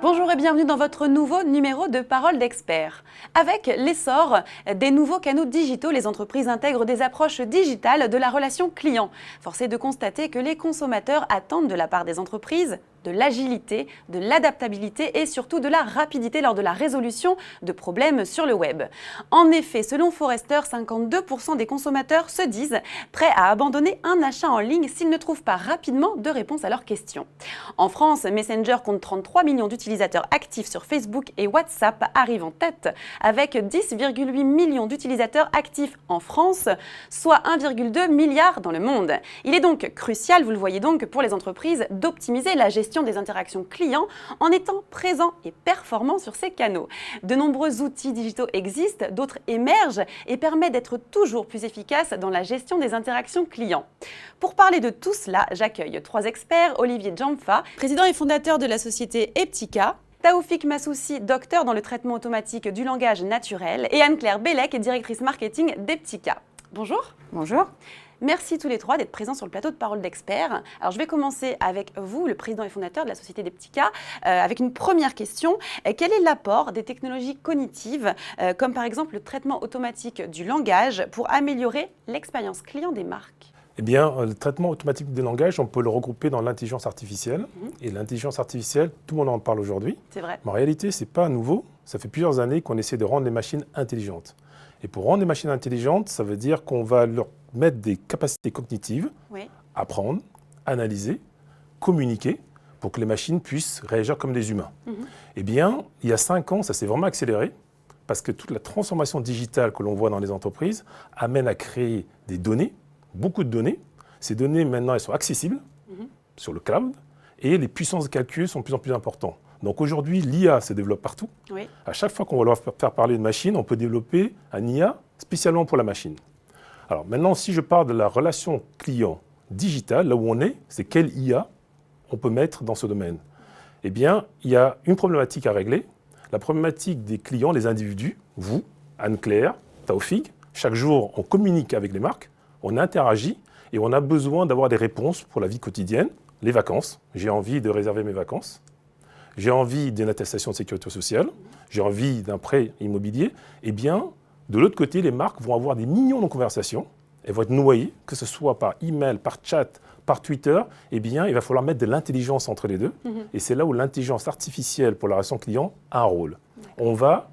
Bonjour et bienvenue dans votre nouveau numéro de Parole d'expert. Avec l'essor des nouveaux canaux digitaux, les entreprises intègrent des approches digitales de la relation client. Force est de constater que les consommateurs attendent de la part des entreprises de l'agilité, de l'adaptabilité et surtout de la rapidité lors de la résolution de problèmes sur le web. En effet, selon Forrester, 52% des consommateurs se disent prêts à abandonner un achat en ligne s'ils ne trouvent pas rapidement de réponse à leurs questions. En France, Messenger compte 33 millions d'utilisateurs actifs sur Facebook et WhatsApp arrive en tête avec 10,8 millions d'utilisateurs actifs en France, soit 1,2 milliard dans le monde. Il est donc crucial, vous le voyez donc, pour les entreprises d'optimiser la gestion des interactions clients en étant présents et performants sur ces canaux. De nombreux outils digitaux existent, d'autres émergent et permettent d'être toujours plus efficaces dans la gestion des interactions clients. Pour parler de tout cela, j'accueille 3 experts, Olivier Djamfa, président et fondateur de la société Eptica, Taoufik Massoussi, docteur dans le traitement automatique du langage naturel, et Anne-Claire Bellec, directrice marketing d'Eptica. Bonjour. Bonjour. Merci tous les 3 d'être présents sur le plateau de Parole d'experts. Alors je vais commencer avec vous, le président et fondateur de la société Eptica, avec une première question. Quel est l'apport des technologies cognitives, comme par exemple le traitement automatique du langage, pour améliorer l'expérience client des marques ? Eh bien, le traitement automatique du langage, on peut le regrouper dans l'intelligence artificielle. Et l'intelligence artificielle, tout le monde en parle aujourd'hui. C'est vrai. Mais en réalité, ce n'est pas nouveau. Ça fait plusieurs années qu'on essaie de rendre les machines intelligentes. Et pour rendre les machines intelligentes, ça veut dire qu'on va leur mettre des capacités cognitives, apprendre, analyser, communiquer, pour que les machines puissent réagir comme des humains. Eh bien, il y a 5 ans, ça s'est vraiment accéléré, parce que toute la transformation digitale que l'on voit dans les entreprises amène à créer des données, beaucoup de données. Ces données, maintenant, elles sont accessibles sur le cloud, et les puissances de calcul sont de plus en plus importantes. Donc aujourd'hui, l'IA se développe partout. À chaque fois qu'on va leur faire parler de machine, on peut développer un IA spécialement pour la machine. Alors maintenant, si je parle de la relation client digitale, là où on est, c'est quelle IA on peut mettre dans ce domaine? Eh bien, il y a une problématique à régler. La problématique des clients, les individus, vous, Anne-Claire, Taoufik, chaque jour, on communique avec les marques, on interagit et on a besoin d'avoir des réponses pour la vie quotidienne, les vacances. J'ai envie de réserver mes vacances. J'ai envie d'une attestation de sécurité sociale, j'ai envie d'un prêt immobilier, eh bien, de l'autre côté, les marques vont avoir des millions de conversations, elles vont être noyées, que ce soit par email, par chat, par Twitter, eh bien, il va falloir mettre de l'intelligence entre les deux. Et c'est là où l'intelligence artificielle pour la relation client a un rôle. On va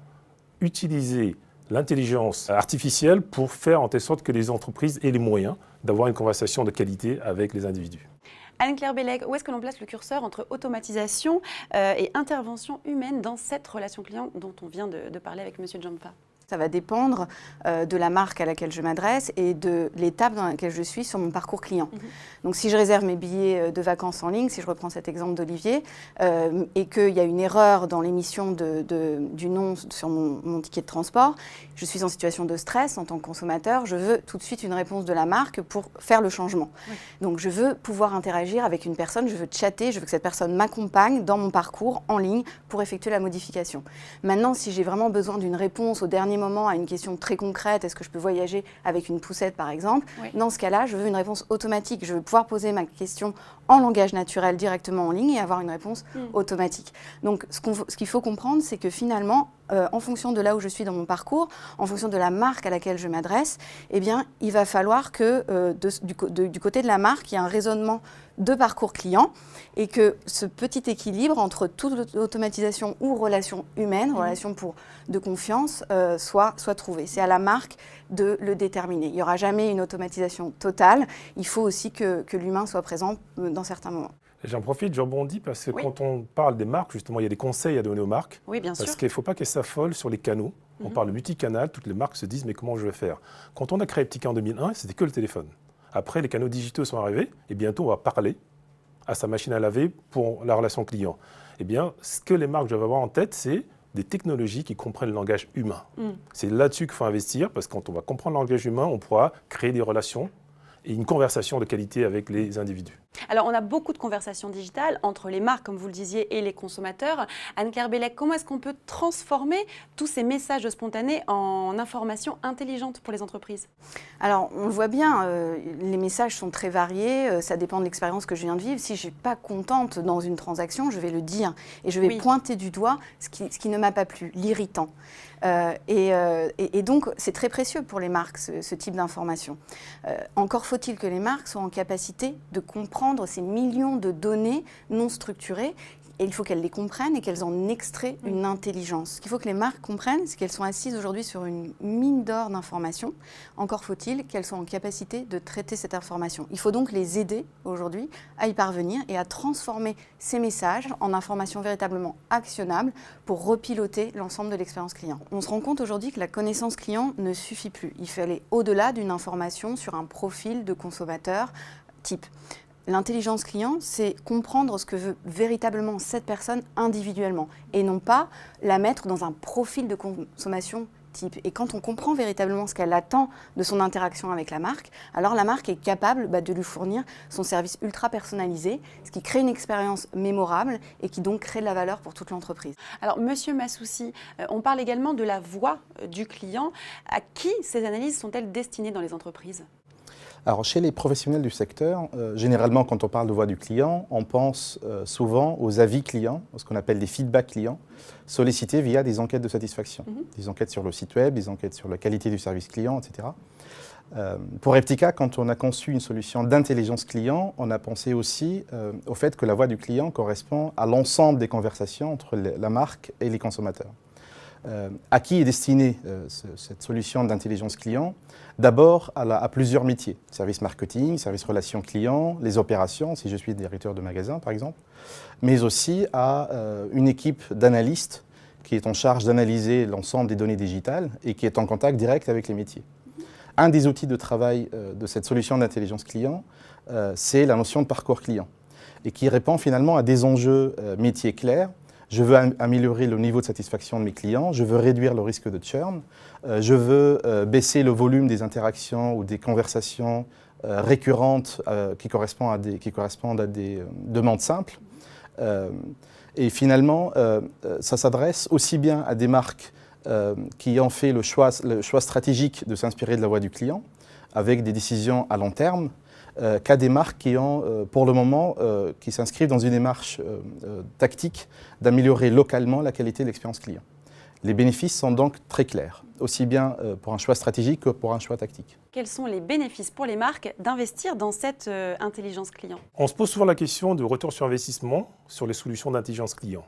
utiliser l'intelligence artificielle pour faire en telle sorte que les entreprises aient les moyens d'avoir une conversation de qualité avec les individus. Anne-Claire Bellec, où est-ce que l'on place le curseur entre automatisation et intervention humaine dans cette relation client dont on vient de parler avec M. Djamfa ? Ça va dépendre de la marque à laquelle je m'adresse et de l'étape dans laquelle je suis sur mon parcours client. Donc si je réserve mes billets de vacances en ligne, si je reprends cet exemple d'Olivier, et qu'il y a une erreur dans l'émission du nom sur mon ticket de transport, je suis en situation de stress en tant que consommateur, je veux tout de suite une réponse de la marque pour faire le changement. Donc je veux pouvoir interagir avec une personne, je veux chatter, je veux que cette personne m'accompagne dans mon parcours en ligne pour effectuer la modification. Maintenant, si j'ai vraiment besoin d'une réponse au dernier moment à une question très concrète, est-ce que je peux voyager avec une poussette par exemple, dans ce cas-là, je veux une réponse automatique. Je veux pouvoir poser ma question en langage naturel directement en ligne et avoir une réponse automatique. Donc ce qu'il faut comprendre, c'est que finalement, en fonction de là où je suis dans mon parcours, en fonction de la marque à laquelle je m'adresse, eh bien, il va falloir que du côté de la marque, il y ait un raisonnement de parcours client et que ce petit équilibre entre toute automatisation ou relation humaine, relation de confiance, soit trouvé. C'est à la marque de le déterminer. Il n'y aura jamais une automatisation totale. Il faut aussi que l'humain soit présent dans certains moments. J'en profite, je rebondis parce que quand on parle des marques, justement, il y a des conseils à donner aux marques. Oui, bien sûr. Parce qu'il ne faut pas qu'elles s'affolent sur les canaux. On parle de multicanal, toutes les marques se disent mais comment je vais faire? Quand on a créé Eptica en 2001, c'était que le téléphone. Après, les canaux digitaux sont arrivés et bientôt on va parler à sa machine à laver pour la relation client. Eh bien, ce que les marques doivent avoir en tête, c'est des technologies qui comprennent le langage humain. C'est là-dessus qu'il faut investir parce que quand on va comprendre le langage humain, on pourra créer des relations et une conversation de qualité avec les individus. Alors, on a beaucoup de conversations digitales entre les marques, comme vous le disiez, et les consommateurs. Anne-Claire Bellec, comment est-ce qu'on peut transformer tous ces messages spontanés en informations intelligentes pour les entreprises? Alors, on le voit bien, les messages sont très variés, ça dépend de l'expérience que je viens de vivre. Si je ne suis pas contente dans une transaction, je vais le dire et je vais pointer du doigt ce qui ne m'a pas plu, l'irritant. Et donc, c'est très précieux pour les marques, ce type d'information. Encore faut-il que les marques soient en capacité de comprendre ces millions de données non structurées. Et il faut qu'elles les comprennent et qu'elles en extraient une intelligence. Ce qu'il faut que les marques comprennent, c'est qu'elles sont assises aujourd'hui sur une mine d'or d'informations. Encore faut-il qu'elles soient en capacité de traiter cette information. Il faut donc les aider aujourd'hui à y parvenir et à transformer ces messages en informations véritablement actionnables pour repiloter l'ensemble de l'expérience client. On se rend compte aujourd'hui que la connaissance client ne suffit plus. Il faut aller au-delà d'une information sur un profil de consommateur type. L'intelligence client, c'est comprendre ce que veut véritablement cette personne individuellement et non pas la mettre dans un profil de consommation type. Et quand on comprend véritablement ce qu'elle attend de son interaction avec la marque, alors la marque est capable de lui fournir son service ultra personnalisé, ce qui crée une expérience mémorable et qui donc crée de la valeur pour toute l'entreprise. Alors, Monsieur Massoussi, on parle également de la voix du client. À qui ces analyses sont-elles destinées dans les entreprises ? Alors, chez les professionnels du secteur, généralement, quand on parle de voix du client, on pense souvent aux avis clients, ce qu'on appelle des feedbacks clients, sollicités via des enquêtes de satisfaction, des enquêtes sur le site web, des enquêtes sur la qualité du service client, etc. Pour Eptica, quand on a conçu une solution d'intelligence client, on a pensé aussi au fait que la voix du client correspond à l'ensemble des conversations entre la marque et les consommateurs. À qui est destinée cette solution d'intelligence client? D'abord à plusieurs métiers, service marketing, service relations clients, les opérations, si je suis directeur de magasin par exemple, mais aussi à une équipe d'analystes qui est en charge d'analyser l'ensemble des données digitales et qui est en contact direct avec les métiers. Un des outils de travail de cette solution d'intelligence client, c'est la notion de parcours client et qui répond finalement à des enjeux métiers clairs. Je veux améliorer le niveau de satisfaction de mes clients, je veux réduire le risque de churn, je veux baisser le volume des interactions ou des conversations récurrentes qui correspondent à des demandes simples. Et finalement, ça s'adresse aussi bien à des marques qui ont fait le choix stratégique de s'inspirer de la voix du client, avec des décisions à long terme, qu'à des marques qui ont, pour le moment, qui s'inscrivent dans une démarche tactique d'améliorer localement la qualité de l'expérience client. Les bénéfices sont donc très clairs, aussi bien pour un choix stratégique que pour un choix tactique. Quels sont les bénéfices pour les marques d'investir dans cette intelligence client? On se pose souvent la question de retour sur investissement sur les solutions d'intelligence client.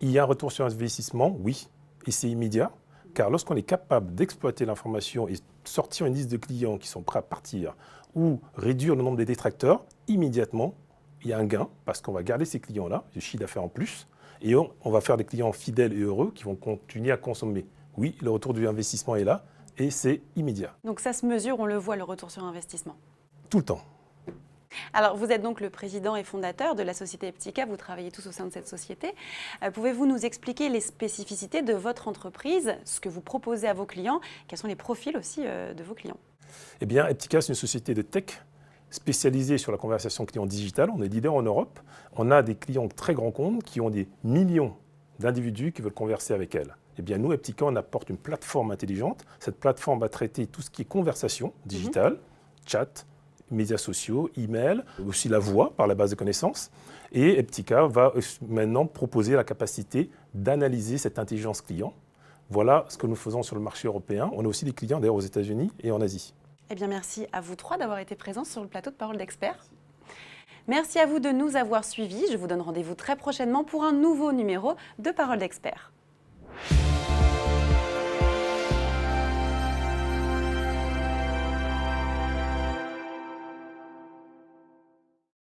Il y a un retour sur investissement, oui, et c'est immédiat, car lorsqu'on est capable d'exploiter l'information et sortir une liste de clients qui sont prêts à partir ou réduire le nombre des détracteurs, immédiatement, il y a un gain parce qu'on va garder ces clients-là, du chiffre d'affaires en plus, et on va faire des clients fidèles et heureux qui vont continuer à consommer. Oui, le retour du investissement est là et c'est immédiat. Donc ça se mesure, on le voit, le retour sur investissement? Tout le temps. Alors, vous êtes donc le président et fondateur de la société Eptica, vous travaillez tous au sein de cette société. Pouvez-vous nous expliquer les spécificités de votre entreprise, ce que vous proposez à vos clients, quels sont les profils aussi de vos clients? Eh bien, Eptica, c'est une société de tech spécialisée sur la conversation client digitale. On est leader en Europe. On a des clients très grands comptes qui ont des millions d'individus qui veulent converser avec elles. Eh bien, nous, Eptica, on apporte une plateforme intelligente. Cette plateforme va traiter tout ce qui est conversation digitale, chat, médias sociaux, email, aussi la voix par la base de connaissances. Et Eptica va maintenant proposer la capacité d'analyser cette intelligence client. Voilà ce que nous faisons sur le marché européen. On a aussi des clients d'ailleurs aux États-Unis et en Asie. Eh bien, merci à vous trois d'avoir été présents sur le plateau de Parole d'Experts. Merci à vous de nous avoir suivis. Je vous donne rendez-vous très prochainement pour un nouveau numéro de Parole d'Experts.